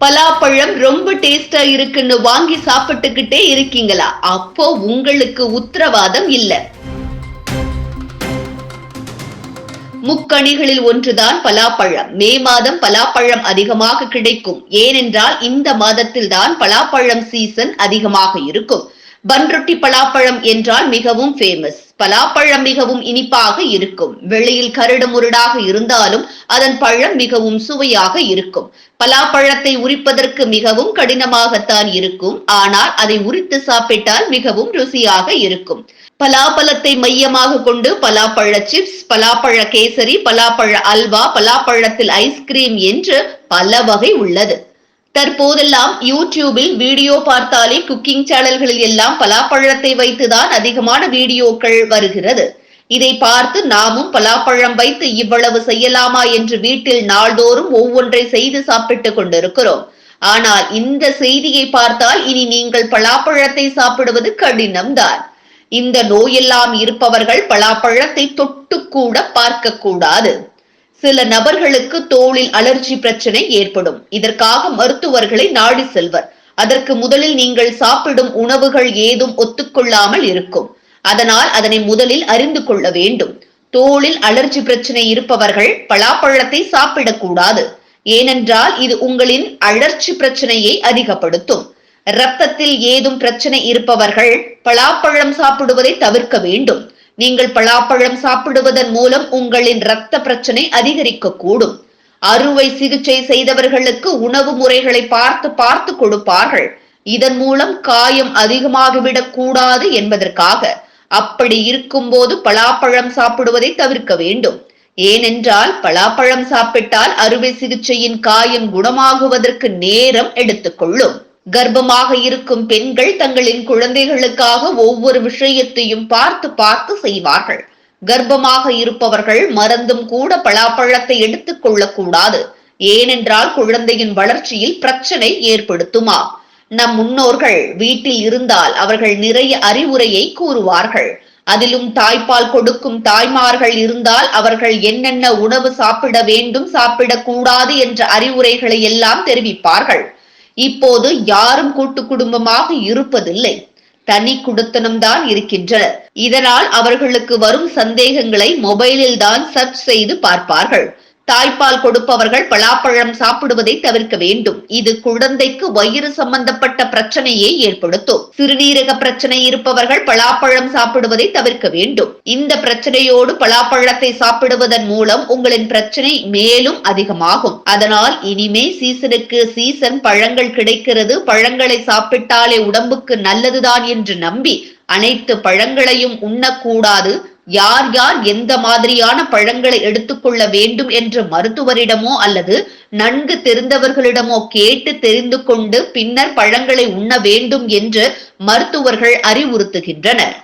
பலாப்பழம் ரொம்ப டேஸ்டா இருக்குன்னு வாங்கி சாப்பிட்டுக்கிட்டே இருக்கீங்களா? அப்போ உங்களுக்கு உத்தரவாதம் இல்ல. முக்கணிகளில் ஒன்றுதான் பலாப்பழம். மே மாதம் பலாப்பழம் அதிகமாக கிடைக்கும். ஏனென்றால் இந்த மாதத்தில் தான் பலாப்பழம் சீசன் அதிகமாக இருக்கும். பன்ருட்டி பலாப்பழம் என்றால் மிகவும் ஃபேமஸ். பலாப்பழம் மிகவும் இனிப்பாக இருக்கும். வெளியில் கரடு முரடாக இருந்தாலும் அதன் பழம் மிகவும் சுவையாக இருக்கும். பலாப்பழத்தை உரிப்பதற்கு மிகவும் கடினமாகத்தான் இருக்கும். ஆனால் அதை உரித்து சாப்பிட்டால் மிகவும் ருசியாக இருக்கும். பலாப்பழத்தை மையமாக கொண்டு பலாப்பழ சிப்ஸ், பலாப்பழ கேசரி, பலாப்பழ அல்வா, பலாப்பழத்தில் ஐஸ்கிரீம் என்று பல வகை உள்ளது. தற்போதெல்லாம் யூடியூபில் வீடியோ பார்த்தாலே குக்கிங் சேனல்களில் எல்லாம் பலாப்பழத்தை வைத்துதான் அதிகமான வீடியோக்கள் வருகிறது. இதை பார்த்து நாமும் பலாப்பழம் வைத்து இவ்வளவு செய்யலாமா என்று வீட்டில் நாள்தோறும் ஒவ்வொன்றை செய்து சாப்பிட்டுக் கொண்டிருக்கிறோம். ஆனால் இந்த செய்தியை பார்த்தால் இனி நீங்கள் பலாப்பழத்தை சாப்பிடுவது கடினம்தான். இந்த நோயெல்லாம் இருப்பவர்கள் பலாப்பழத்தை தொட்டு கூட பார்க்க கூடாது. சில நபர்களுக்கு தோலில் அலர்ஜி பிரச்சனை ஏற்படும். இதற்காக மருத்துவர்களை நாடி செல்வர். அதற்கு முதலில் நீங்கள் சாப்பிடும் உணவுகள் ஏதும் ஒத்துக்கொள்ளாமல் இருக்கும். அதனால் அதனை முதலில் அறிந்து கொள்ள வேண்டும். தோலில் அலர்ஜி பிரச்சனை இருப்பவர்கள் பலாப்பழத்தை சாப்பிடக்கூடாது. ஏனென்றால் இது உங்களின் அழற்சி பிரச்சனையை அதிகப்படுத்தும். இரத்தத்தில் ஏதும் பிரச்சனை இருப்பவர்கள் பலாப்பழம் சாப்பிடுவதை தவிர்க்க வேண்டும். நீங்கள் பலாப்பழம் சாப்பிடுவதன் மூலம் உங்களின் இரத்த பிரச்சனை அதிகரிக்க கூடும். அறுவை சிகிச்சை செய்தவர்களுக்கு உணவு முறைகளை பார்த்து கொடுப்பார்கள். இதன் மூலம் காயம் அதிகமாகிவிடக் கூடாது என்பதற்காக. அப்படி இருக்கும் போது பலாப்பழம் சாப்பிடுவதை தவிர்க்க வேண்டும். ஏனென்றால் பலாப்பழம் சாப்பிட்டால் அறுவை சிகிச்சையின் காயம் குணமாகுவதற்கு நேரம் எடுத்துக்கொள்ளும். கர்ப்பமாக இருக்கும் பெண்கள் தங்களின் குழந்தைகளுக்காக ஒவ்வொரு விஷயத்தையும் பார்த்து செய்வார்கள். கர்ப்பமாக இருப்பவர்கள் மறந்தும் கூட பலாப்பழத்தை எடுத்துக் கொள்ளக்கூடாது. ஏனென்றால் குழந்தையின் வளர்ச்சியில் பிரச்சனை ஏற்படுத்துமா. நம் முன்னோர்கள் வீட்டில் இருந்தால் அவர்கள் நிறைய அறிவுரையை கூறுவார்கள். அதிலும் தாய்ப்பால் கொடுக்கும் தாய்மார்கள் இருந்தால் அவர்கள் என்னென்ன உணவு சாப்பிட வேண்டும், சாப்பிடக்கூடாது என்ற அறிவுரைகளை எல்லாம் தெரிவிப்பார்கள். இப்போது யாரும் கூட்டு குடும்பமாக இருப்பதில்லை. தனி குடித்தனம்தான் இருக்கின்றனர். இதனால் அவர்களுக்கு வரும் சந்தேகங்களை மொபைலில் தான் சர்ச் செய்து பார்ப்பார்கள். தாய்ப்பால் கொடுப்பவர்கள் பலாப்பழம் சாப்பிடுவதை தவிர்க்க வேண்டும். இது குழந்தைக்கு வயிறு சம்பந்தப்பட்ட பிரச்சனையை ஏற்படுத்தும். சிறுநீரக பிரச்சனை இருப்பவர்கள் பலாப்பழம் சாப்பிடுவதை தவிர்க்க வேண்டும். இந்த பிரச்சனையோடு பலாப்பழத்தை சாப்பிடுவதன் மூலம் உங்களின் பிரச்சனை மேலும் அதிகமாகும். அதனால் இனிமே சீசனுக்கு சீசன் பழங்கள் கிடைக்கிறது, பழங்களை சாப்பிட்டாலே உடம்புக்கு நல்லதுதான் என்று நம்பி அனைத்து பழங்களையும் உண்ணக்கூடாது. யார் யார் எந்த மாதிரியான பழங்களை எடுத்துக்கொள்ள வேண்டும் என்று மருத்துவரிடமோ அல்லது நன்கு தெரிந்தவர்களிடமோ கேட்டு தெரிந்து கொண்டு பின்னர் பழங்களை உண்ண வேண்டும் என்று மருத்துவர்கள் அறிவுறுத்துகின்றனர்.